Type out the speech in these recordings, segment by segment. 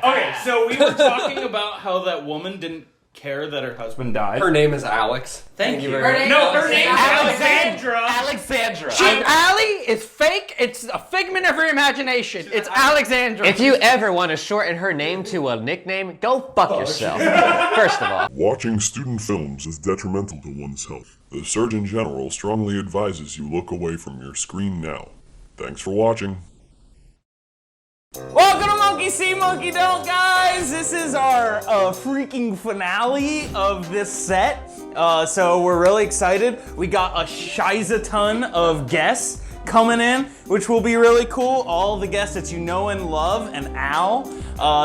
Okay, so we were talking about how that woman didn't care that her husband died. Her name is Alex. Thank you. Her name is Alexandra. Alexandra. Allie is fake. It's a figment of her imagination. It's Alexandra. If you ever want to shorten her name to a nickname, go fuck yourself. First of all. Watching student films is detrimental to one's health. The Surgeon General strongly advises you look away from your screen now. Thanks for watching. Welcome to Monkey See, Monkey Don't, guys! This is our freaking finale of this set. So we're really excited. We got a shiza ton of guests coming in, which will be really cool. All the guests that you know and love, and Al.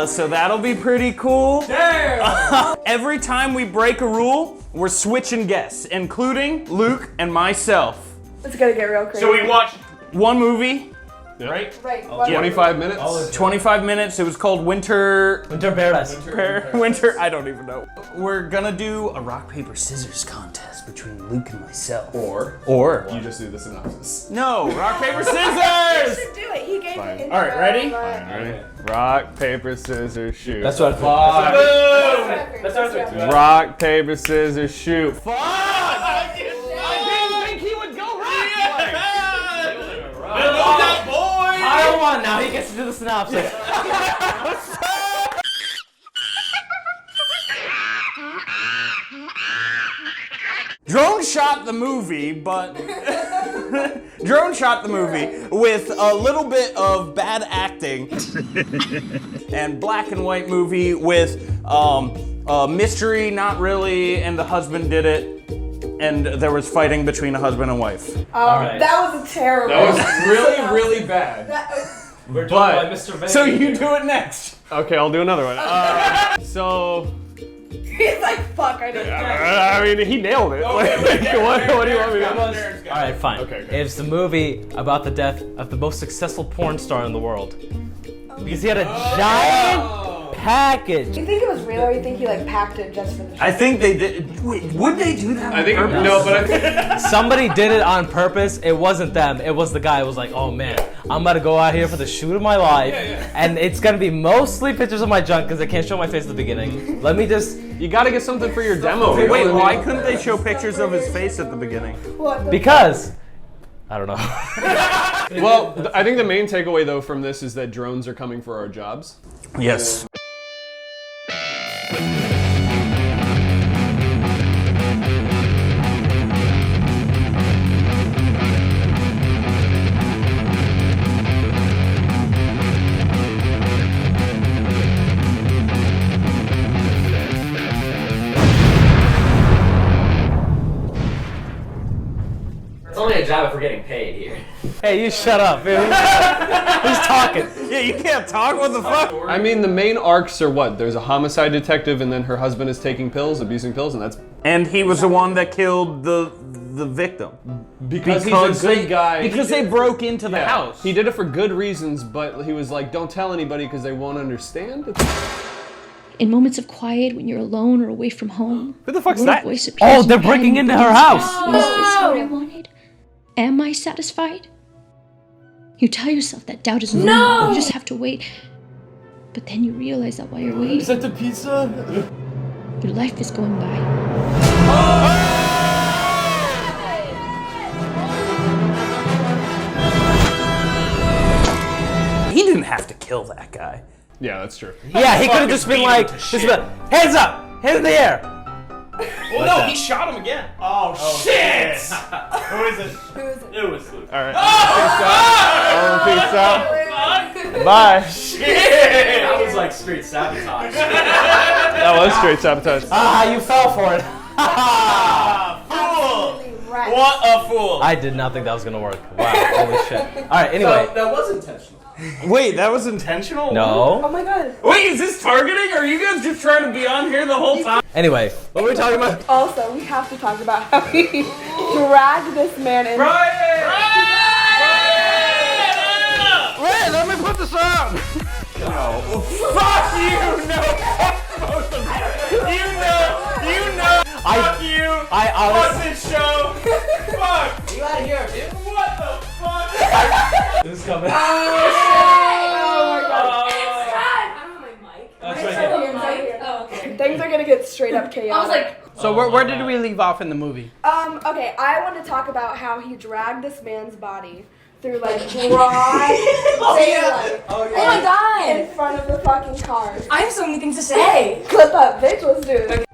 So that'll be pretty cool. Damn! Every time we break a rule, we're switching guests, including Luke and myself. It's gonna get real crazy. So we watched one movie. Yep. Right. 25 minutes? 25 minutes. It was called Winter Paradise. Winter, I don't even know. We're gonna do a rock, paper, scissors contest between Luke and myself. Or You just do the synopsis. no, rock, paper, You scissors! should do it. He gave me intro. All right, ready? Ready? Rock, paper, scissors, shoot. That's what I thought. Boom! That's what I was Rock, paper, scissors, shoot. Fuck! I didn't think he would go rock. That boy! I won. Now he gets to do the synopsis. Drone shot the movie, but Drone shot the movie with a little bit of bad acting and black and white movie with mystery, not really, and the husband did it, and there was fighting between a husband and wife. That was a terrible. That was really, really bad. We're joined by Mr. Van. So you do it next. Okay, I'll do another one. So, He's like, fuck, I didn't. I mean, he nailed it. What do you want me to do? Alright, fine. Okay. It's the movie about the death of the most successful porn star in the world. Because he had a giant package. Do you think it was real, or you think he like packed it just for the show? I think they did. Wait, would they do that? I think, on purpose? no, but I think, Somebody did it on purpose. It wasn't them. It was the guy who was like, oh man, I'm about to go out here for the shoot of my life. And it's going to be mostly pictures of my junk because I can't show my face at the beginning. Let me just... you gotta get something for your demo. Wait, why couldn't they show pictures of his face at the beginning? What the Because... I don't know. Well, I think the main takeaway, though, from this is that drones are coming for our jobs. Yes. It's only a job if we're getting paid here. Hey, you shut up. Who's talking? Yeah, you can't talk. What the fuck? I mean, the main arcs are what? There's a homicide detective, and then her husband is taking pills, abusing pills, and that's And he was the one that killed the victim. because he's a good guy. Because they broke into the Yeah. house. He did it for good reasons, but he was like, don't tell anybody because they won't understand. In moments of quiet, when you're alone or away from home, Who the fuck's a little that? voice appears Oh, in they're your head breaking and into her begins to house. ask, is this what I wanted? Am I satisfied? You tell yourself that doubt is normal. You just have to wait. But then you realize that while you're waiting, that the pizza? your life is going by. He didn't have to kill that guy. Yeah, that's true. Yeah, he could have just been like, hands up, hands in the air. Well, no, he shot him again. Oh, shit! Who is it? Who is it? It was Luke. All right. Peace out. Bye. That was like street sabotage. That was straight sabotage. Ah, you fell for it. Absolutely right. What a fool! I did not think that was gonna work. Wow, holy shit. Alright, anyway. That was intentional. Wait, that was intentional? No. Oh my god. Wait, is this targeting? Or are you guys just trying to be on here the whole time? Anyway, what were we talking about? Also, we have to talk about how he dragged this man in. Wait, let me put this on. Fuck you! No! Fuck both of you! You know! Fuck you! Fuck this show! Fuck! You out of here, dude. What the fuck? This is coming. Oh my god. It's done. I don't have my mic. Things are gonna get straight up chaotic. I was like, So where did we leave off in the movie? Okay, I want to talk about how he dragged this man's body through like broad daylight. oh my god! In front of the fucking car. I have so many things to say. Clip up, bitch, let's do it.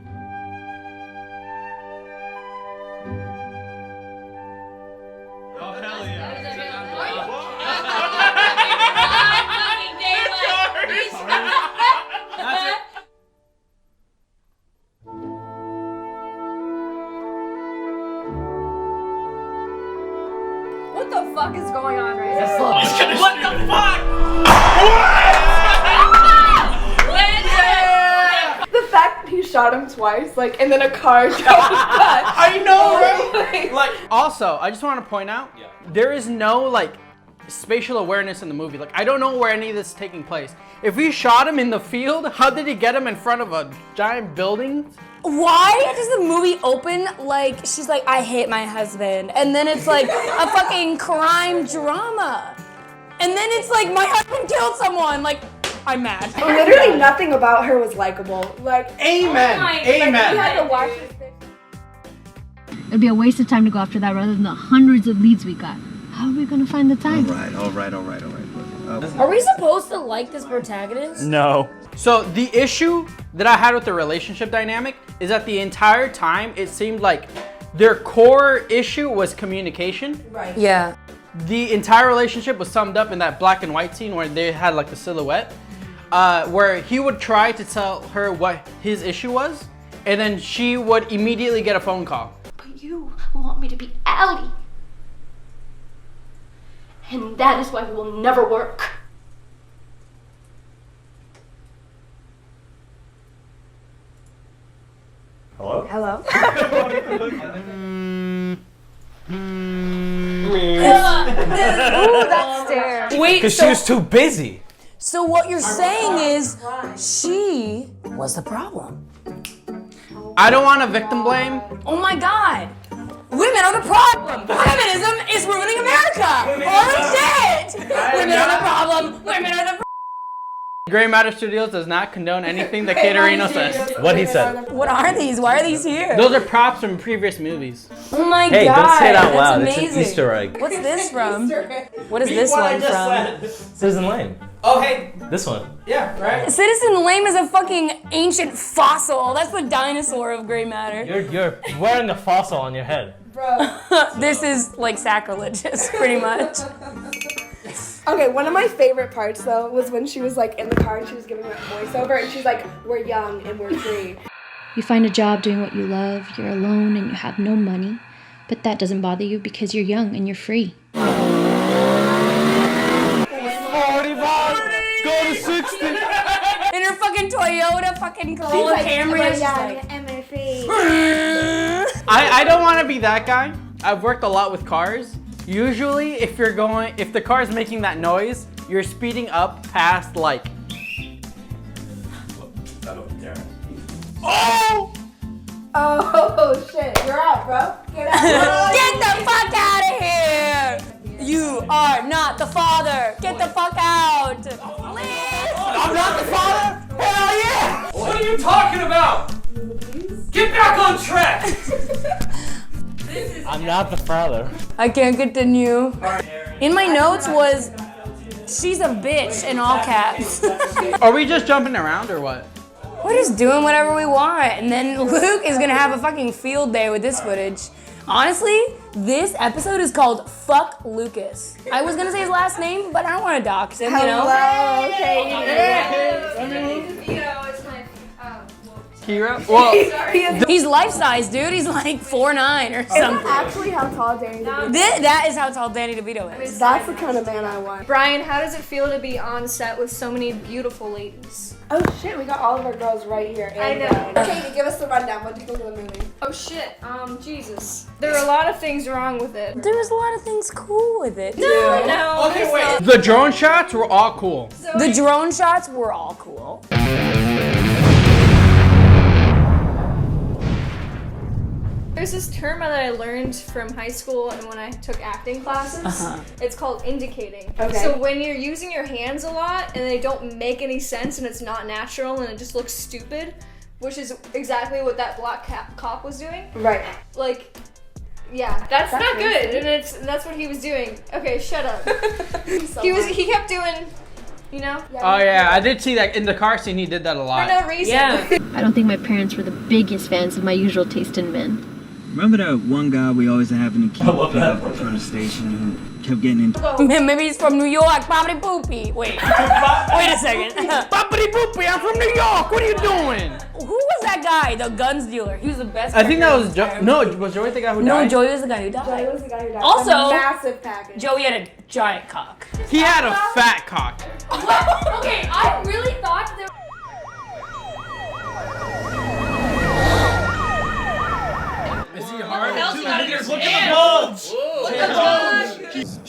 What the fuck is going on right now? What the fuck? The fact that he shot him twice, like, and then a car drove by. I know, right? Like, also, I just want to point out, there is no like spatial awareness in the movie. Like, I don't know where any of this is taking place. If we shot him in the field, how did he get him in front of a giant building? Why does the movie open like she's like, I hate my husband, and then it's like a fucking crime drama, and then it's like my husband killed someone, like I'm mad. Literally nothing about her was likable. Like, Amen. we had to watch this thing. It'd be a waste of time to go after that rather than the hundreds of leads we got. How are we gonna find the time? All right. Are we supposed to like this protagonist? No. So the issue that I had with the relationship dynamic is that the entire time it seemed like their core issue was communication. Right. Yeah. The entire relationship was summed up in that black and white scene where they had like the silhouette, where he would try to tell her what his issue was, and then she would immediately get a phone call. But you want me to be Allie. And that is why we will never work. Hello? Hello? Ooh, that stare. Wait, Because she was too busy. so what you're saying is she was the problem. I don't want to victim blame. Oh my god. Women are the problem. Feminism is ruining America. Holy shit. Women are the problem. Women are the problem. Gray Matter Studios does not condone anything that Caterino says. What he said. What are these? Why are these here? Those are props from previous movies. Oh my Hey, god. don't say it out loud. That's It's amazing. an Easter egg. What's this from? What is this one from? Citizen Lane. Oh, hey. This one. Yeah, right? Citizen Lame is a fucking ancient fossil. That's the dinosaur of gray matter. You're wearing a fossil on your head. This is like sacrilegious, pretty much. Okay, one of my favorite parts though was when she was like in the car and she was giving that voiceover and she's like, we're young and we're free. You find a job doing what you love, you're alone and you have no money, but that doesn't bother you because you're young and you're free. 45! Go to 60! In her fucking Toyota fucking Corolla Camry. She's like, and we're free. I don't want to be that guy. I've worked a lot with cars. Usually, if the car is making that noise, you're speeding up past like. Oh! Oh shit, you're out, bro. Get out. get the fuck out of here! You are not the father. Get the fuck out. Liz! I'm not the father? Hell yeah! What are you talking about? Get back on track! I'm not the father. I can't continue. In my notes was, she's a bitch in all caps. Are we just jumping around or what? We're just doing whatever we want, and then Luke is gonna have a fucking field day with this footage. Honestly, this episode is called Fuck Lucas. I was gonna say his last name, but I don't want to dox him, you know? Hello, okay. Kira? Well, He's life-size, dude. He's like 4'9" or Is that something. actually how tall Danny DeVito is? That is how tall Danny DeVito is. That's the kind of man I want. Brian, how does it feel to be on set with so many beautiful ladies? Oh shit, we got all of our girls right here. I know. Katie, give us the rundown. What did you think of the movie? Oh shit, Jesus. There are a lot of things wrong with it. There was a lot of things cool with it. No, okay, there's wait. not. The drone shots were all cool. The drone shots were all cool. There's this term that I learned from high school and when I took acting classes. It's called indicating. Okay. So when you're using your hands a lot and they don't make any sense and it's not natural and it just looks stupid, which is exactly what that black cop was doing. Right. Like, yeah, that's not good, and that's what he was doing. Okay, shut up. He kept doing, you know. Oh yeah, I did see that in the car scene. He did that a lot. For no reason. Yeah. I don't think my parents were the biggest fans of my usual taste in men. Remember that one guy we always having to keep up from the station who kept getting into? Maybe he's from New York. Poppity poopy. Wait. Wait a second. Poppity poopy, I'm from New York. What are you doing? Who was that guy? The guns dealer. He was the best. I think that was was Joey the guy who died? No, Joey was the guy who died. Joey was the guy who died. Also, a massive package. Joey had a giant cock. He had a fat cock. Okay, I really thought there. Is he hard? Look at the bulge!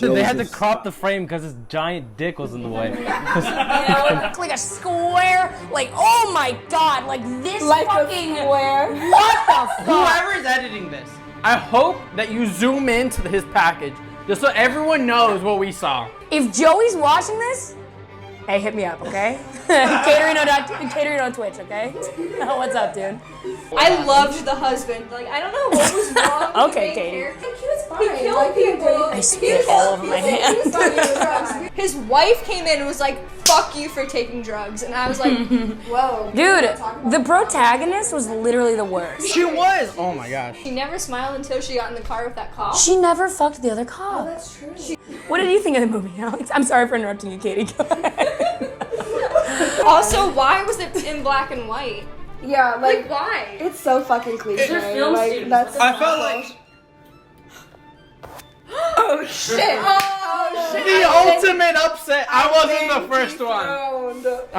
They had to crop the frame because his giant dick was in the way. You know, it looked like a square. Like, oh my god, like this Like fucking. a square. What the fuck? Whoever is editing this, I hope that you zoom into his package just so everyone knows what we saw. If Joey's watching this, hey, hit me up, okay? catering on Twitch, okay? What's up, dude? I loved the husband. Like, I don't know what was wrong with Okay, the main Katie. character. He was fine. He killed people. I spit all over my hand. His wife came in and was like, fuck you for taking drugs. And I was like, Whoa. Dude, the protagonist was literally the worst. She was. Oh my gosh. she never smiled until she got in the car with that cop. She never fucked the other cop. That's true. What did you think of the movie, Alex? I'm sorry for interrupting you, Katie. Go ahead. Also, why was it in black and white? Yeah, Like, why? it's so fucking cliche. Like, that's I felt like oh shit. Oh shit. the ultimate upset. I wasn't the first one.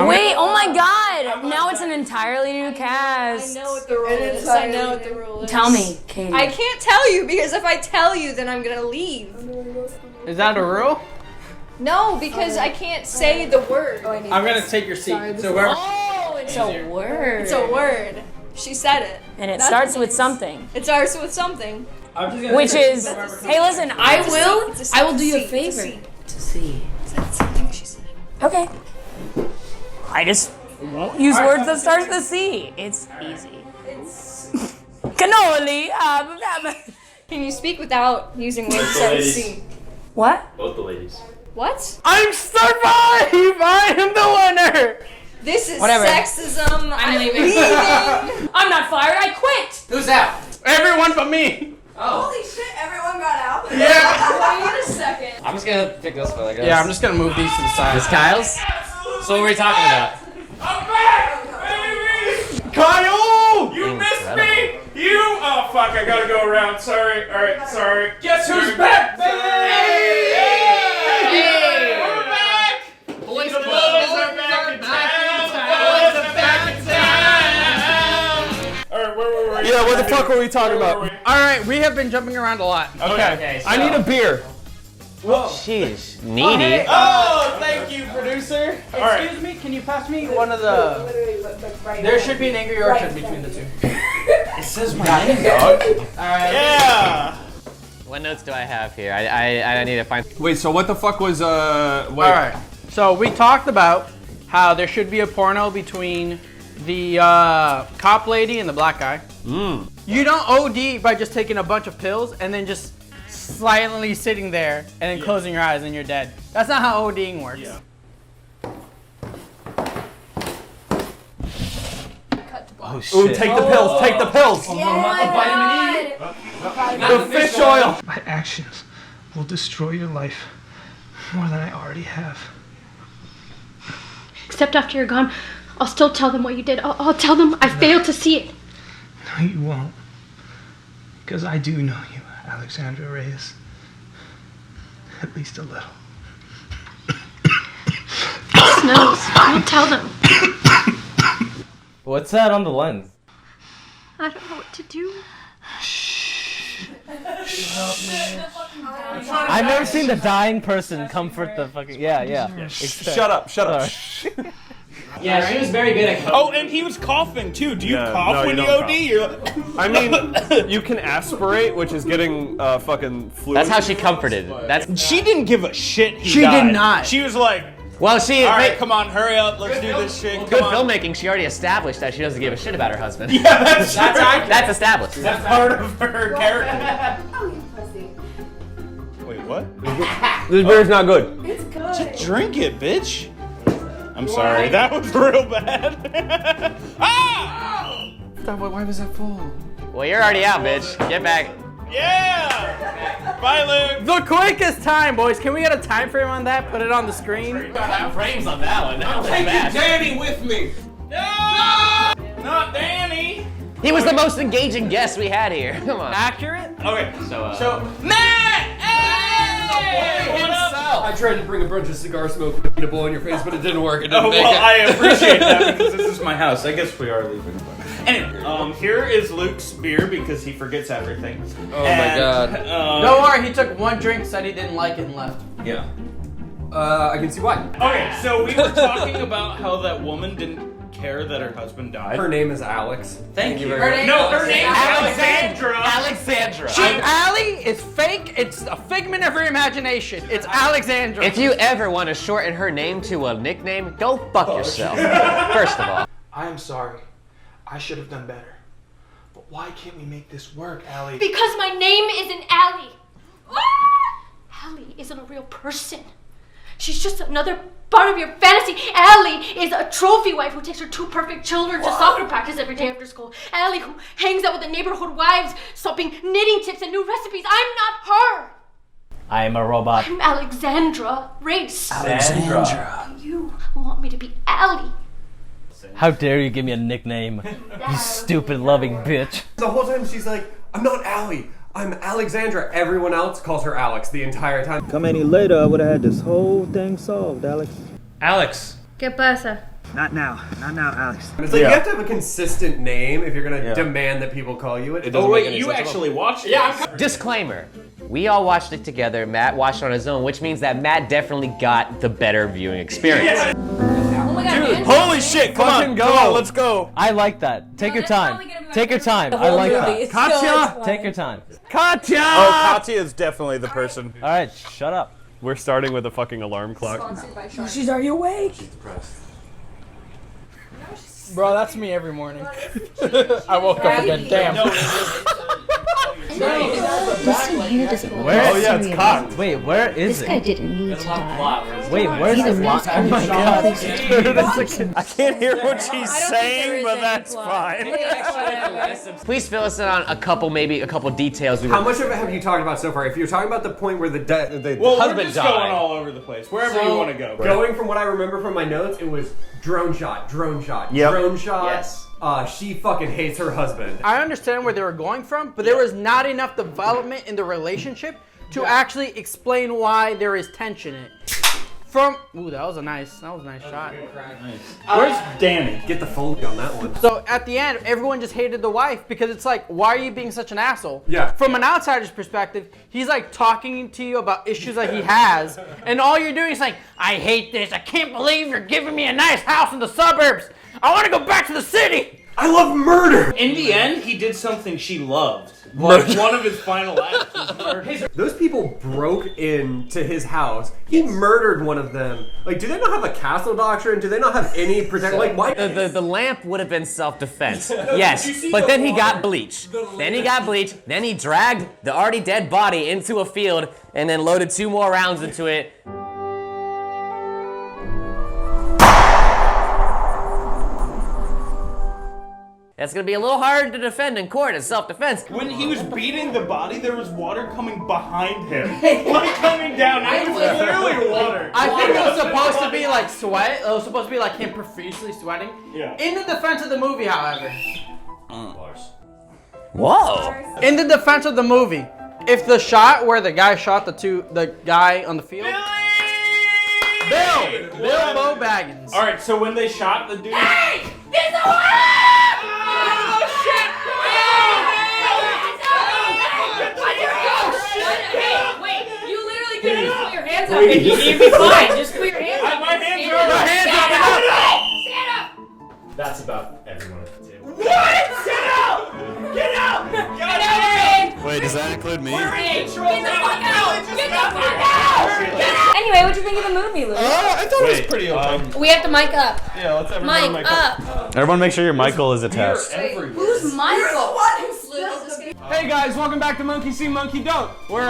Wait, oh my god. Now it's an entirely new cast. I know what the rule is. I know what the rule is. Tell me, Katie. I can't tell you because if I tell you, then I'm gonna leave. Is that a rule? No, because I can't say the word. I'm gonna take your seat. So where? Oh, it's a word. It's a word. She said it. And it starts with something. It starts with something. Which is, hey, listen, I will do you a It's a favor. C. To see. That's something she said. Okay. I just won't use words that start with a C. It's easy. It's. Cannoli. Can you speak without using words that start with C? What? Both the ladies. What? I'm survive! I am the winner! This is Whatever. sexism. I'm leaving. leaving. I'm not fired. I quit. Who's out? Everyone but me! Holy shit, everyone got out. Yeah! Wait a second. I'm just gonna pick this one, I guess. Yeah, I'm just gonna move these to the side. This Kyle's? So what were we talking about? I'm back, baby! Kyle! You missed me! You! Oh, fuck, I gotta go around. Sorry. Alright, sorry. Guess who's back, baby? Hey! We're back! Boys The boys are back in town! The boys are back in town! Alright, where were we? Yeah, what the fuck were we talking about? Alright, we have been jumping around a lot. Okay, I need a beer. Sheesh. Needy. Oh, thank you, producer. Alright. Excuse me, can you pass me one of the... Literally, like right There now. should be an Angry Orchard between the two. It says my name, dog. Alright. Yeah! What notes do I have here? I need to find. Wait, so what the fuck was wait. Alright, so we talked about how there should be a porno between the cop lady and the black guy. You don't OD by just taking a bunch of pills and then just silently sitting there and then closing your eyes and you're dead. That's not how ODing works. Yeah. Oh shit. Ooh, take the pills, take the pills. The fish oil. My actions will destroy your life more than I already have. Except after you're gone, I'll still tell them what you did. I'll tell them I failed to see it. No, you won't. Because I do know you, Alexandra Reyes. At least a little. Smells. I'll tell them. What's that on the lens? I don't know what to do. I've never seen the dying person comfort the fucking. Yeah. Shut up. Yeah, she was very good at. Oh, and he was coughing too. Do you cough no, when you you don't OD? cough. You're like, I mean, you can aspirate, which is getting fucking fluid. That's how she comforted. That's she didn't give a shit. She did not. She was like, well, she. all right, come on, hurry up, let's do this shit. Good Come on. filmmaking. She already established that she doesn't give a shit about her husband. Yeah, that's That's established. That's part of her character. Oh, you pussy. Wait, what? This beer's not good. It's good. Just drink it, bitch. I'm sorry, that was real bad. Ah! Why was that full? Well, you're already out, bitch. Get back. Yeah! Bye, Luke. The quickest time, boys. Can we get a time frame on that? Put it on the screen. Got frames on that one. That was Taking bad. Danny with me. No! Not Danny. He was the most engaging guest we had here. Come on. Accurate? Okay, So, Matt! Hey! What up? I tried to bring a bunch of cigar smoke to blow in your face, but it didn't work. It didn't Oh, make well, it. I appreciate that because this is my house. I guess we are leaving. Anyway, here is Luke's beer because he forgets everything. Oh my God. Don't worry, he took one drink, said he didn't like it, and left. Yeah. I can see why. Okay, so we were talking about how that woman didn't care that her husband died. Her name is Alex. Thank you. very much. No, her name's Alexandra. Alexandra. Allie is fake. It's a figment of her imagination. It's Alexandra. If you ever want to shorten her name to a nickname, go fuck yourself. First of all. I am sorry. I should have done better. But why can't we make this work, Allie? Because my name isn't Allie. Allie isn't a real person. She's just another part of your fantasy. Allie is a trophy wife who takes her two perfect children to soccer practice every day after school. Allie who hangs out with the neighborhood wives, swapping knitting tips and new recipes. I'm not her. I am a robot. I'm Alexandra Race. Alexandra. You want me to be Allie. How dare you give me a nickname, you stupid loving bitch. The whole time she's like, I'm not Allie. I'm Alexandra. Everyone else calls her Alex the entire time. Come any later, I would have had this whole thing solved, Alex. Alex. ¿Qué pasa? Not now, Alex. It's like you have to have a consistent name if you're gonna demand that people call you it. It doesn't Oh make wait, any you sense. actually watched it? Yeah. Disclaimer. We all watched it together. Matt watched it on his own, which means that Matt definitely got the better viewing experience. Oh my god, man. Holy shit! Come on, go. come on, let's go. I like that. Take your that's time. probably gonna be my Take your favorite time. part I of the like whole that. movie. It's Katya! Take your time. Katya! Oh, Katya is definitely the person. All right, shut up. We're starting with a fucking alarm clock. She's already awake. Bro, that's me every morning. I woke up again. Damn. This in here doesn't look Where? Oh yeah, it's cocked. Wait, where is This guy it? didn't need to die. Wait, where's Either the Matt's block? Oh my god. I can't hear what she's saying, but that's fine. Please fill us in on a couple details. How much of it have you talked about so far? If you're talking about the point where the Well, we're husband just died, going all over the place, wherever you want to go. going from what I remember from my notes, it was drone shot, drone shot, Yep. drone shot. Yes. She fucking hates her husband. I understand where they were going from, but there was not enough development in the relationship to actually explain why there is tension in it. Ooh, that was a nice shot. Where's Danny? Get the Foley on that one. So at the end, everyone just hated the wife because it's like, why are you being such an asshole? Yeah. From an outsider's perspective, he's like talking to you about issues that he has, and all you're doing is like, I hate this. I can't believe you're giving me a nice house in the suburbs. I want to go back to the city. I love murder! In the end, he did something she loved. Like one of his final acts was murder. Those people broke into his house. He murdered one of them. Like, do they not have a castle doctrine? Do they not have any protection? Like, why? The lamp would have been self-defense. Yes, but then he got bleached. Then he got bleached. Then he dragged the already dead body into a field and then loaded 2 more rounds into it. That's gonna be a little hard to defend in court as self-defense. When he was beating the body, there was water coming behind him. Like coming down. It was clearly water. I think it was supposed to be like sweat. It was supposed to be like him profusely sweating. Yeah. In the defense of the movie, however. Whoa! In the defense of the movie, if the shot where the guy shot the guy on the field. Bill Bo Baggins. All right, so when they shot the dude. Hey! There's a water! Oh shit! Hey, wait! You literally can't just put your hands up. You'd be fine. Just put your hands up. My hands are up. My hands up. about everyone at the table. What? Get out! Get out! Get out! Wait, does that include me? Get the fuck out! Get the fuck out! Anyway, what'd you think of the movie, Luke? I thought it was pretty okay. We have to mic up. Yeah, let's everyone Mic up. Everyone make sure your Michael is attached. Who's Michael? Hey guys, welcome back to Monkey See, Monkey Don't. We're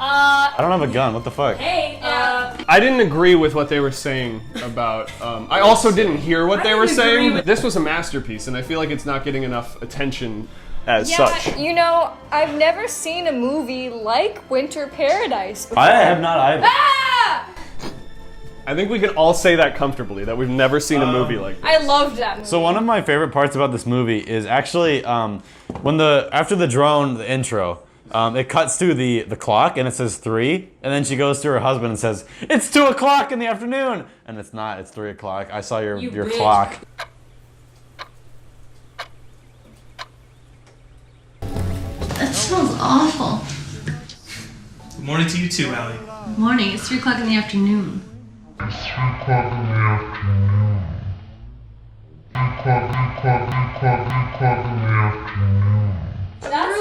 I don't have a gun. What the fuck? Hey, I didn't agree with what they were saying about. I also didn't hear what they were saying. This was a masterpiece, and I feel like it's not getting enough attention as such. You know, I've never seen a movie like Winter Paradise before. I have not either. I think we can all say that comfortably, that we've never seen a movie like this. I loved that movie. So one of my favorite parts about this movie is actually after the drone, the intro, it cuts to the clock and it says 3, and then she goes to her husband and says, "It's 2 o'clock in the afternoon," and it's not. It's 3 o'clock. I saw your bitch. clock. That smells awful. Good morning to you too, Allie. Morning, it's 3 o'clock in the afternoon.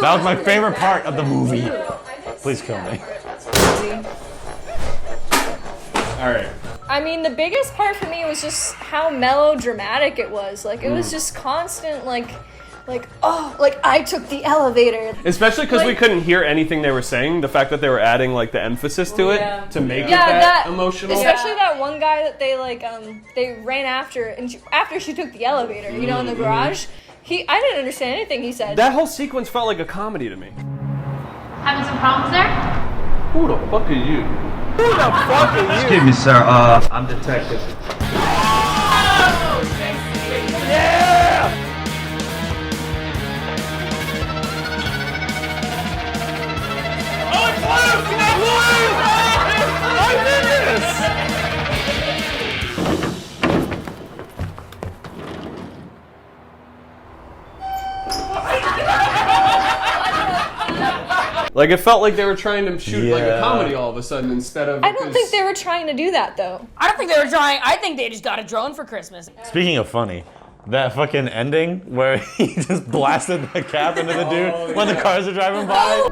That was my favorite part of the movie. Please kill me. Alright. I mean, the biggest part for me was just how melodramatic it was. Like, it was just constant, like, I took the elevator. Especially because we couldn't hear anything they were saying. The fact that they were adding like the emphasis to it to make it that emotional. Especially that one guy that they they ran after, and after she took the elevator, you know, in the garage. I didn't understand anything he said. That whole sequence felt like a comedy to me. Having some problems there? Who the fuck are you? Who the fuck are you? Excuse me, sir. I'm detective. Yeah! Oh, it's Luke! It's Luke! I did this! Like, it felt like they were trying to shoot like a comedy all of a sudden instead of. I don't think they were trying to do that though. I don't think they were trying. I think they just got a drone for Christmas. Speaking of funny, that fucking ending where he just blasted the cap into the dude when the cars are driving by.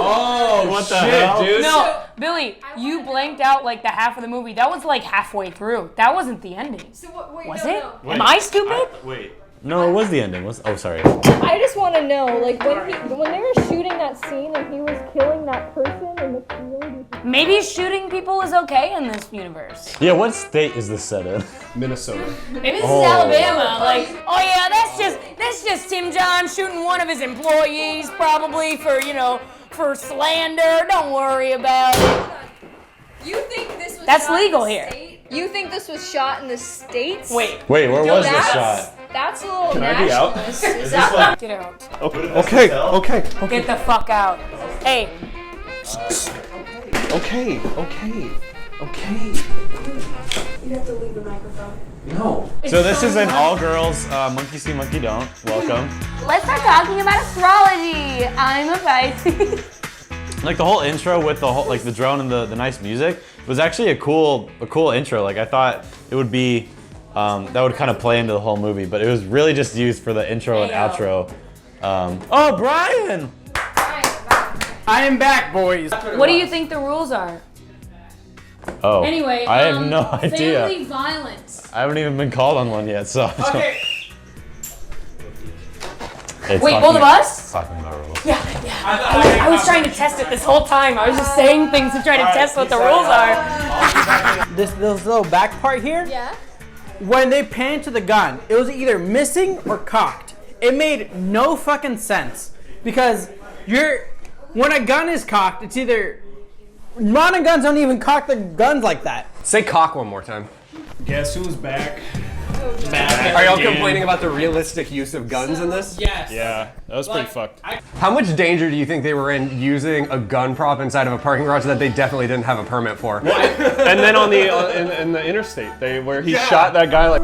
Oh, what the hell? Dude. No, Billy, you blanked out like the half of the movie. That was like halfway through. That wasn't the ending. So wait, was no, it? no. Am I stupid? Wait. No, it was the ending. Oh, sorry. I just want to know, like, when they were shooting that scene and he was killing that person in the field. Maybe shooting people is okay in this universe. Yeah, what state is this set in? Minnesota. Maybe this is Alabama. Like, oh yeah, that's just Tim John shooting one of his employees, probably for slander. Don't worry about it. You think this was That's shot legal in the here. State? You think this was shot in the States? Wait, where was this shot? That's a little Can I be out? nationalist. Is this like... Get out. Okay. Get the fuck out. Hey. Okay. You have to leave the microphone. No. So this is an all-girls Monkey See, Monkey Don't. Welcome. Let's start talking about astrology. I'm a Pisces. Like the whole intro with the whole the drone and the nice music was actually a cool intro. Like I thought it would be that would kind of play into the whole movie, but it was really just used for the intro and outro. Oh, Brian! I am back, boys. What do you think the rules are? Oh. Anyway, I have no idea. Family violence. I haven't even been called on one yet, so. Okay. Wait, both of us? Talking about rules. Yeah. I was trying to test it this whole time. I was just saying things to try to test what the rules are. This little back part here. Yeah. When they panned to the gun, it was either missing or cocked. It made no fucking sense because when a gun is cocked, it's either modern guns don't even cock the guns like that. Say cock one more time. Guess who's back? Back Are y'all complaining about the realistic use of guns in this? Yes. Yeah, that was pretty fucked. How much danger do you think they were in using a gun prop inside of a parking garage that they definitely didn't have a permit for? And then on the in the interstate, where he shot that guy like.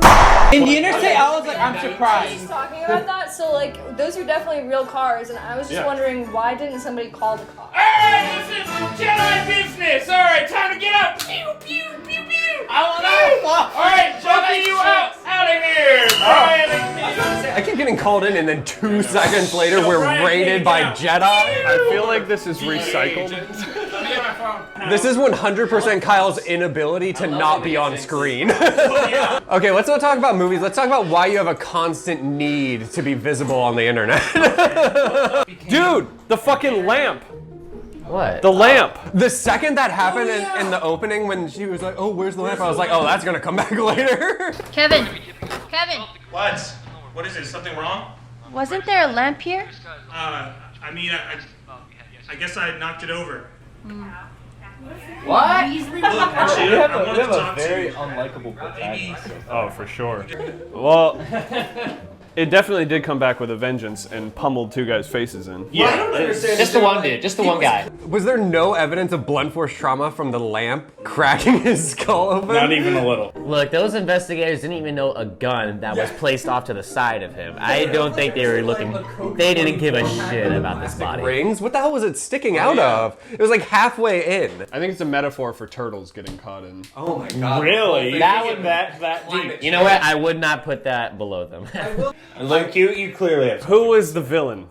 In the interstate, I was like, I'm surprised. He's talking about that, so like those are definitely real cars, and I was just wondering why didn't somebody call the cops? Alright, this is Jedi business. Alright, time to get out. Pew, pew, pew, pew. I will not. Alright, Jedi, you out of here. I keep getting called in and then 2 seconds later we're raided by Jedi. I feel like this is recycled. This is 100% Kyle's inability to not be on screen. Okay, let's not talk about movies. Let's talk about why you have a constant need to be visible on the internet. Dude, the fucking lamp. What? The lamp. The second that happened in the opening when she was like, oh, where's the lamp? I was like, oh, that's gonna come back later. Kevin. What? What is it? Is something wrong? Wasn't there a lamp here? I mean, I guess I knocked it over. What? Actually, We have I wanted to a talk very to unlikable maybe. protagonist. Oh, for sure. Well, it definitely did come back with a vengeance and pummeled 2 guys' faces in. Yeah, I don't understand. Just the one dude, just the one guy. Was there no evidence of blunt force trauma from the lamp cracking his skull open? Not even a little. Look, those investigators didn't even know a gun that was placed off to the side of him. I don't think they were looking. They didn't give a shit about this body. Rings? What the hell was it sticking out of? It was like halfway in. I think it's a metaphor for turtles getting caught in. Oh my god. Really? That deep. You know what? I would not put that below them. Luke, you clearly have. Who is the villain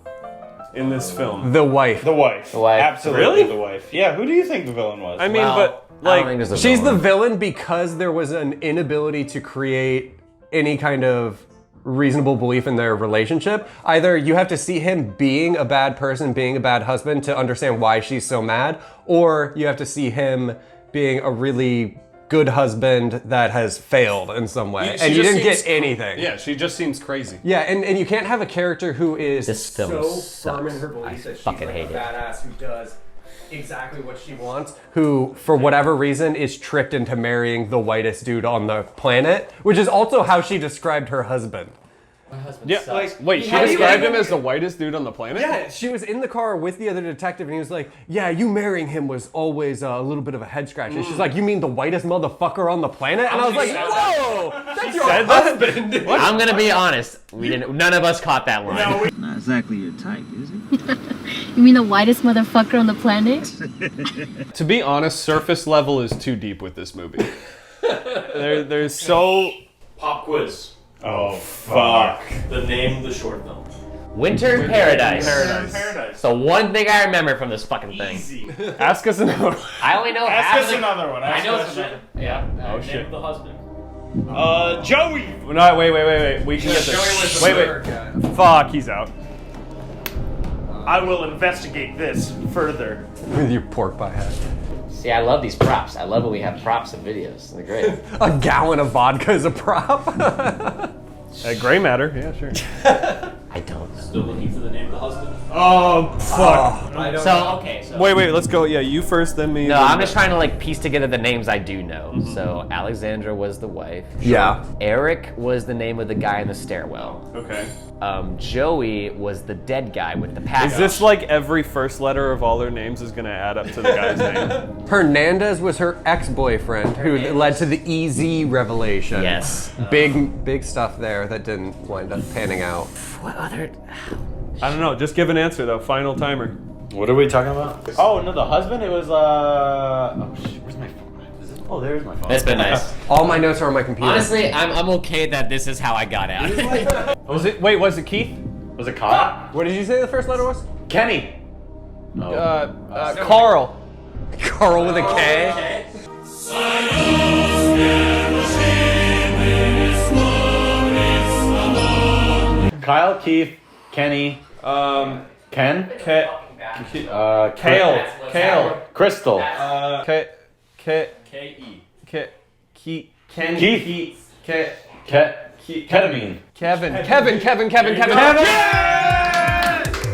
in this film? The wife. The wife. The wife. Absolutely Really? the wife. Yeah, who do you think the villain was? I mean, Well, but I don't like, think there's a She's the villain. villain because there was an inability to create any kind of reasonable belief in their relationship. Either you have to see him being a bad person, being a bad husband to understand why she's so mad, or you have to see him being a really good husband that has failed in some way. She And you just didn't get seems- anything. yeah, she just seems crazy. Yeah, and you can't have a character who is This film so sucks. firm in her belief that she's fucking like hate a it. badass who does exactly what she wants, who for whatever reason is tricked into marrying the whitest dude on the planet, which is also how she described her husband. Yeah, like, wait, she described him as the whitest dude on the planet? Yeah, she was in the car with the other detective and he was like, yeah, you marrying him was always a little bit of a head scratch. And she's like, you mean the whitest motherfucker on the planet? And I was like, whoa, that's your husband. I'm gonna be honest. None of us caught that line. Not exactly your type, is it? You mean the whitest motherfucker on the planet? To be honest, surface level is too deep with this movie. There's so... Pop quiz. Oh, fuck. The name of the short film. Winter in Paradise. Paradise. So one thing I remember from this fucking thing. Easy. Ask us another one. I only know half Ask of us the- another one. I know Ask some. us Yeah. Oh, Name shit. of the husband. Joey. No, wait. We can get this. Wait. Fuck, he's out. I will investigate this further. With your pork pie hat. See, I love these props. I love when we have props in videos. They're great. A gallon of vodka is a prop. Gray matter, yeah, sure. I don't know. Still looking for the name of the husband. Oh, fuck. I don't So, okay, so. Wait, let's go. Yeah, you first, then me. No, then I'm just trying to like piece together the names I do know. So Alexandra was the wife. Yeah. Eric was the name of the guy in the stairwell. Okay. Joey was the dead guy with the pack. Is this like every first letter of all their names is gonna add up to the guy's name? Hernandez was her ex-boyfriend who led to the EZ revelation. Yes. Big stuff there that didn't wind up panning out. What other? I don't know. Just give an answer though. Final timer. What are we talking about? Oh, no, the husband? It was, oh, shit, where's my phone? Oh, there's my phone. That's been nice. All my notes are on my computer. Honestly, I'm okay that this is how I got out. Was it Keith? Was it Kyle? What did you say the first letter was? Kenny. Carl. Carl with a K. Kyle, Keith, Kenny, Ken? Kale. Crystal. Ketamine. Kevin.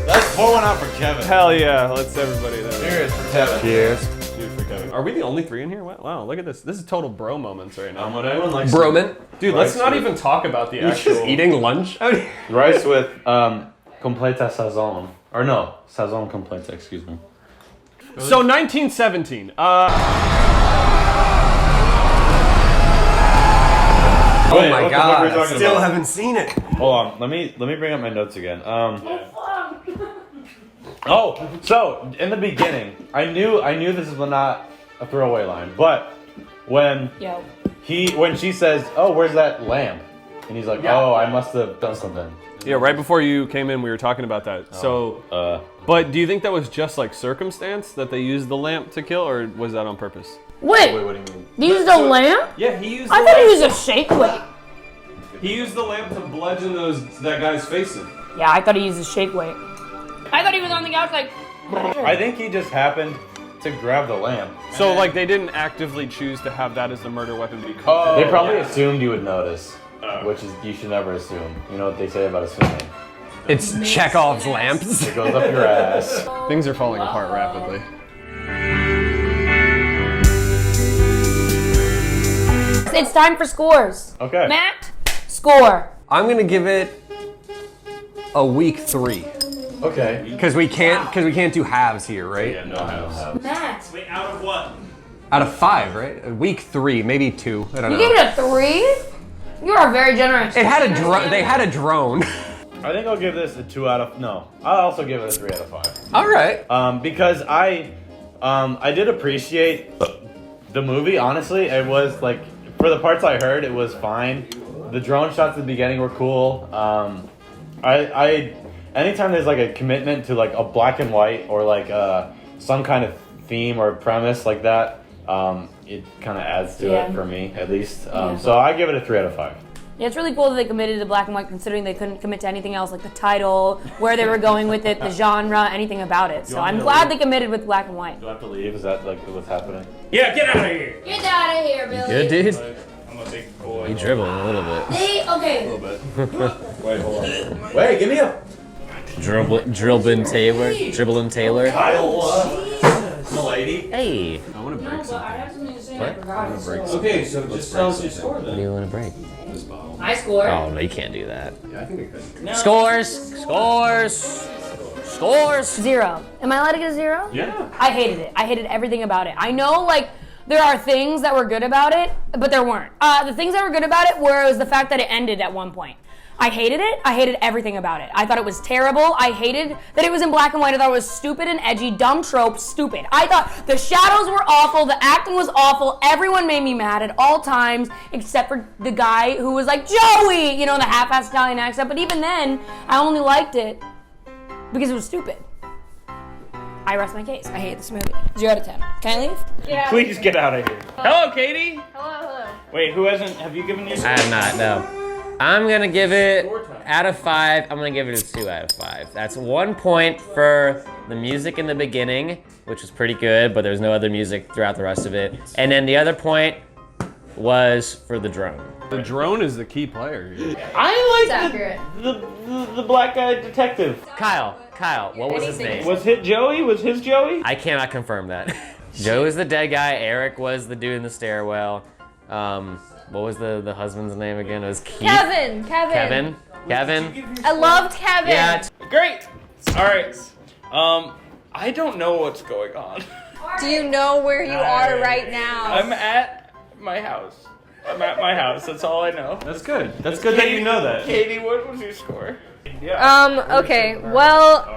Let's pour one out for Kevin. Hell yeah, let's everybody there. Cheers for Kevin. Cheers. Cheers for Kevin. Are we the only three in here? Wow, look at this. This is total bro moments right now. Would anyone like Broman. Dude, let's not even talk about the You're actual... just eating lunch? rice with completa sazon. Or no, sazon completa, excuse me. So 1917. Oh Wait, my what the fuck god, were we I talking still about? haven't seen it. Hold on, let me bring up my notes again. Oh, so in the beginning, I knew this was not a throwaway line, but when she says, "Oh, where's that lamp?" and he's like, "Oh, I must have done something." Yeah, right before you came in, we were talking about that. But do you think that was just like circumstance that they used the lamp to kill, or was that on purpose? Wait, what do you mean? he used a lamp? Yeah, he used. I thought he used a shake weight. He used the lamp to bludgeon that guy's face in. Yeah, I thought he used a shake weight. I thought he was on the couch like. I think he just happened to grab the lamp. So like they didn't actively choose to have that as the murder weapon because They probably assumed you would notice, which is you should never assume. You know what they say about assuming? It's Chekhov's lamps. It goes up your ass. Things are falling apart rapidly. It's time for scores. Okay. Matt, score. I'm gonna give it a week 3. Okay. Because we can't do halves here, right? Yeah, no halves. Matt. Wait, out of what? Out of 5, right? A week 3, maybe 2. I don't You know. gave it a 3? You are very generous. It had a drone. They had a drone. I think I'll give this a 2 out of no. I'll also give it a 3 out of 5. All right. Because I did appreciate the movie. Honestly, it was like for the parts I heard, it was fine. The drone shots at the beginning were cool. I anytime there's like a commitment to like a black and white or like some kind of theme or premise like that, it kind of adds to it for me at least. So I give it a 3 out of 5. Yeah, it's really cool that they committed to black and white considering they couldn't commit to anything else, like the title, where they were going with it, the genre, anything about it. So I'm glad they committed with black and white. Do I have to leave? Is that like what's happening? Yeah, get out of here. Get out of here, Billy. Good, dude. I'm a big boy. You dribbling a little bit. Okay. A little bit. Wait, hold on. Wait, give me a. Dribbling Taylor. Milady. Hey. I want to break something. I have something to say. What? I forgot. Okay, so just tell us your score What do then. you want to break? I scored. Oh no, you can't do that. Yeah, I think it could. No. Scores. 0. Am I allowed to get a 0? Yeah. I hated it. I hated everything about it. I know, like, there are things that were good about it, but there weren't. The things that were good about it was the fact that it ended at one point. I hated it. I hated everything about it. I thought it was terrible. I hated that it was in black and white. I thought it was stupid and edgy, dumb trope, stupid. I thought the shadows were awful. The acting was awful. Everyone made me mad at all times, except for the guy who was like, Joey, you know, the half-assed Italian accent. But even then, I only liked it because it was stupid. I rest my case. I hate this movie. 0 out of 10. Can I leave? Yeah. Please get out of here. Hello, Katie. Hello. Wait, who hasn't? Have you given your I have not. No. I'm gonna give it out of 5. I'm gonna give it a 2 out of 5. That's 1 point for the music in the beginning, which was pretty good, but there's no other music throughout the rest of it. And then the other point was for the drone. The drone is the key player here. I It's like accurate. the black guy detective. Kyle, what was his name? Was his Joey? I cannot confirm that. Joe was the dead guy. Eric was the dude in the stairwell. What was the husband's name again? It was Keith. Kevin. Kevin. I loved Kevin. Yeah. Great. All right. I don't know what's going on. Do you know where you are right now? I'm at my house. That's all I know. That's good. That's good that you know that. Katie, what was your score? Yeah. Okay, well,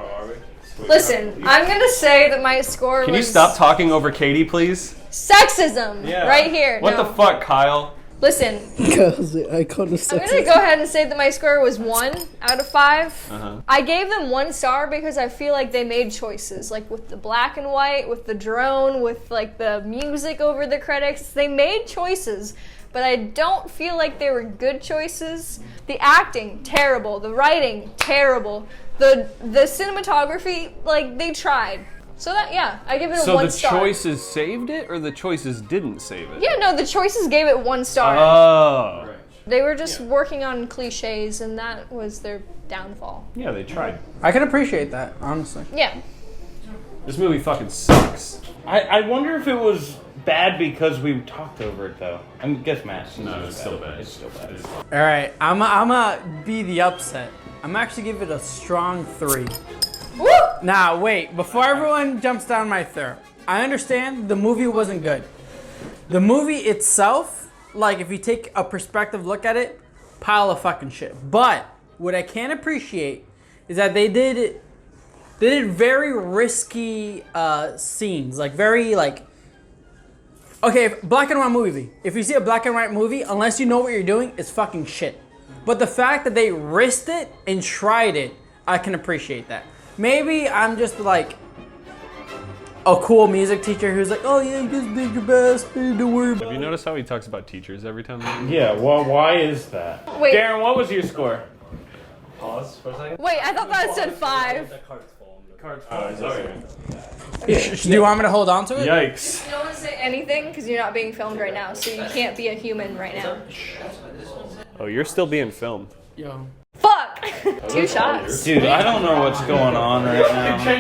listen, I'm gonna say that my score Can was you stop talking over Katie, please? sexism right here. What No. the fuck, Kyle? Listen, Because the icon of I'm sex. gonna go ahead and say that my score was 1 out of 5. Uh-huh. I gave them 1 star because I feel like they made choices, like with the black and white, with the drone, with like the music over the credits. They made choices, but I don't feel like they were good choices. The acting, terrible. The writing, terrible. The cinematography, like they tried. So that, yeah, I give it a 1 star. So the choices saved it, or the choices didn't save it? Yeah, no, the choices gave it 1 star. Oh. They were just working on cliches, and that was their downfall. Yeah, they tried. I can appreciate that, honestly. Yeah. This movie fucking sucks. I wonder if it was bad because we talked over it though. I guess Matt. No, it's still bad. It's still bad. All right, I'm be the upset. I'm actually give it a strong 3. Woo! Now wait, before everyone jumps down my throat, I understand the movie wasn't good. The movie itself, like if you take a perspective look at it, pile of fucking shit. But what I can appreciate is that they did very risky scenes, like very like. Okay, black and white movie. If you see a black and white movie, unless you know what you're doing, it's fucking shit. But the fact that they risked it and tried it, I can appreciate that. Maybe I'm just like a cool music teacher who's like, oh yeah, you just did your best, don't worry about it. Have you noticed how he talks about teachers every time? Yeah, well, why is that? Wait. Darren, what was your score? Pause for a second. Wait, I thought that said 5. Do you want me to hold on to it? Yikes. You don't want to say anything because you're not being filmed right now, so you can't be a human right now. Oh, you're still being filmed. Yo. Fuck! 2 shots. Dude, I don't know what's going on right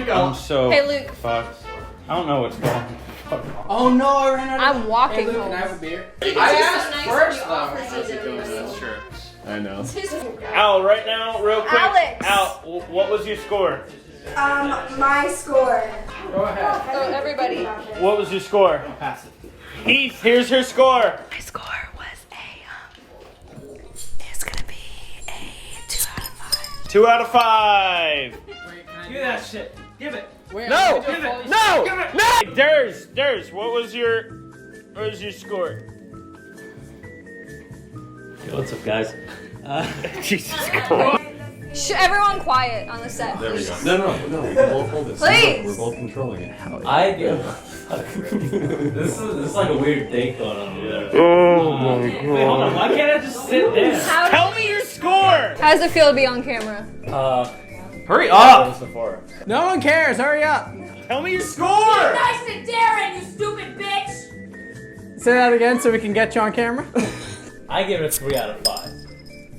now. I'm so Hey, Luke. fucked. I don't know what's going on. Oh no, I ran out of. I'm walking Hey, Luke, home. can I have a beer? I asked first though. That's true. I know. Al, right now, real quick. Alex. Al, what was your score? My score. Go ahead. Oh, everybody. What was your score? Pass it. Heath, here's her score. My score was it's gonna be a 2 out of 5. 2 out of 5. Give that shit. Give it. Wait, No! I'm gonna do a Foley No! shot. No! Durs, what was your score? Yo, what's up, guys? Jesus Christ. Everyone quiet on the set. There we go. No. We both hold this. Please! We're both controlling it. I give. This is like a weird thing going on here. Oh my Wait, hold on. Why can't I just sit there? Tell me your score! How does it feel to be on camera? Hurry up! No one cares. Hurry up. Tell me your score! Nice to Darren, you stupid bitch! Say that again so we can get you on camera. I give it a 3 out of 5.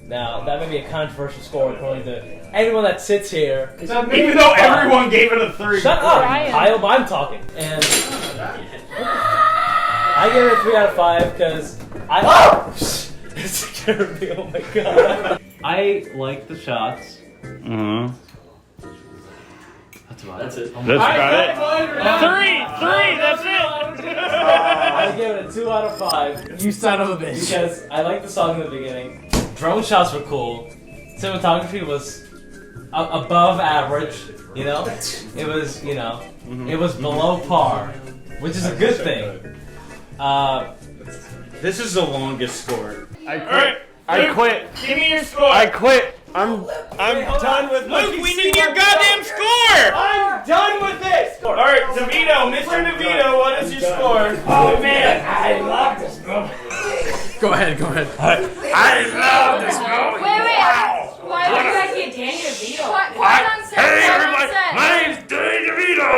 Now, that may be a controversial score according to everyone that sits here. Even though everyone gave it a 3. Shut up, Ryan. Kyle, I'm talking. And I give it a 3 out of 5 because it scared me, oh my god. I like the shots. Mm-hmm. That's about it. That's it. That's about it. 3! That's it! I give it a 2 out of 5. You son of a bitch. Because I like the song in the beginning. Drone shots were cool. Cinematography was above average, you know? It was, you know, it was below par, which is a good thing. This is the longest score. I quit. Alright, I quit. Give me your score! I quit. I'm done with Luke, we need your goddamn score! I'm done with this! Alright, DeVito, Mr. DeVito, what is your score? Oh man, I love this movie. Go ahead. I love this movie! Wait. Why would you guys get Danny DeVito? Why on set? Hey Why on everybody, set? my name's Danny DeVito!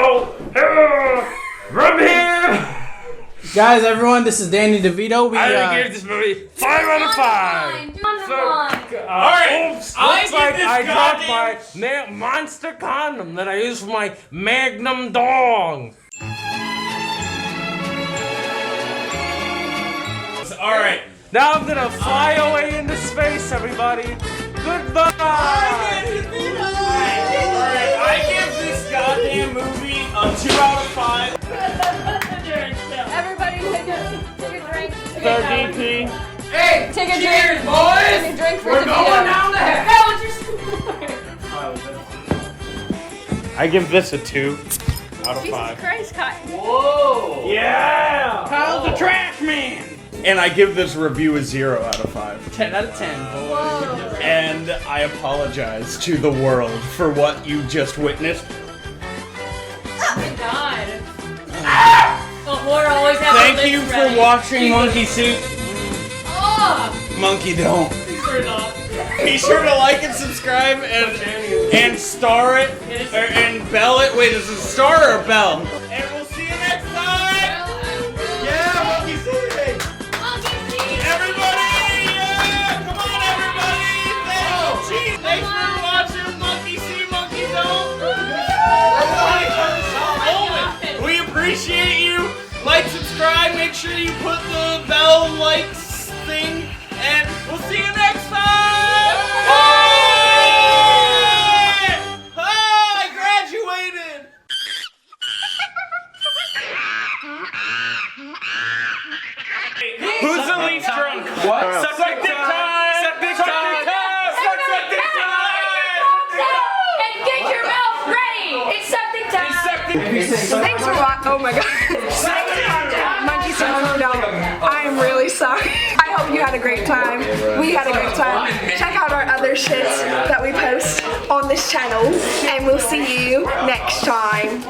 From here! Guys, everyone, this is Danny DeVito. I give this movie 5 out of 5! Alright, I dropped my monster condom that I use for my Magnum dong. Alright. Now I'm gonna fly away into space, everybody. Goodbye. Alright, I give this goddamn movie a 2 out of 5. Everybody take a drink. So DP. Hey, Take a cheers, drink. boys. Take a drink for We're DeVito. going down the hill. Hey, what's your score? I give this a 2 out of Jesus 5. Christ, Kyle. Whoa! Yeah! Kyle's a trash man. And I give this review a 0 out of 5. 10 out of 10. Whoa. And I apologize to the world for what you just witnessed. Oh my god. The horror always has Thank you for watching Monkey Suit. Oh! Monkey don't. Be sure to like and subscribe and star it and bell it. Wait, is it star or bell? And we'll see you next time. Yeah, Monkey Suit. Everybody, yeah! Come on, everybody! Thanks for watching Monkey See, Monkey Don't. sure you put the bell likes thing, and we'll see you next time. I graduated. Who's the least drunk? What? Septic time! Septic time! Septic time! And get your mouth ready! It's septic time! Thanks for watching. Oh my god. Monkey See, Monkey Don't. I am really sorry. I hope you had a great time. We had a great time. Check out our other shits that we post on this channel, and we'll see you next time.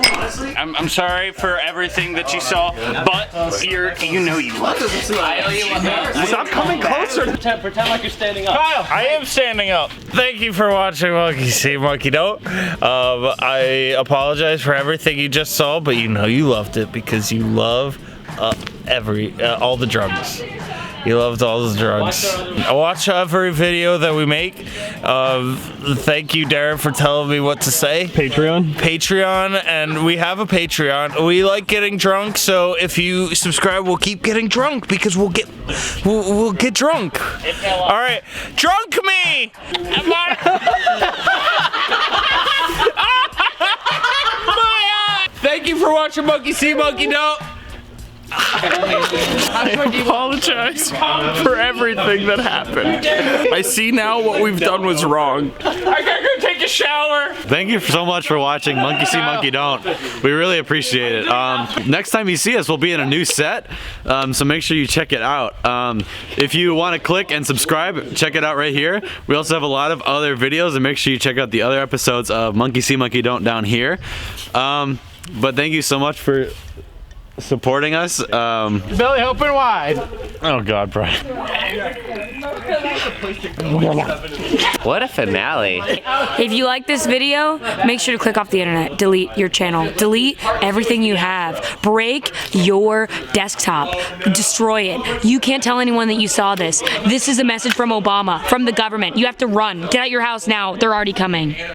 I'm sorry for everything that you saw, but you know you love it. Stop coming closer. Pretend like you're standing up. Kyle, I am standing up. Thank you for watching Monkey See, Monkey Don't. I apologize for everything you just saw, but you know you loved it because you love all the drugs. You loved all the drugs. Watch every video that we make. Thank you, Darren, for telling me what to say. Patreon, and we have a Patreon. We like getting drunk, so if you subscribe, we'll keep getting drunk because we'll get drunk. All right, drunk me. Thank you for watching Monkey See, Monkey Don't. I apologize for everything that happened. I see now what we've done was wrong. I gotta go take a shower. Thank you so much for watching Monkey See, Monkey Don't. We really appreciate it. Next time you see us, we'll be in a new set, so make sure you check it out. If you want to click and subscribe, check it out right here. We also have a lot of other videos, and make sure you check out the other episodes of Monkey See, Monkey Don't down here. But thank you so much for supporting us. Belly open wide. Oh God, Brian. What a finale. If you like this video, make sure to click off the internet, delete your channel, delete everything you have, break your desktop, destroy it. You can't tell anyone that you saw this. This is a message from Obama, from the government. You have to run. Get out your house now. They're already coming.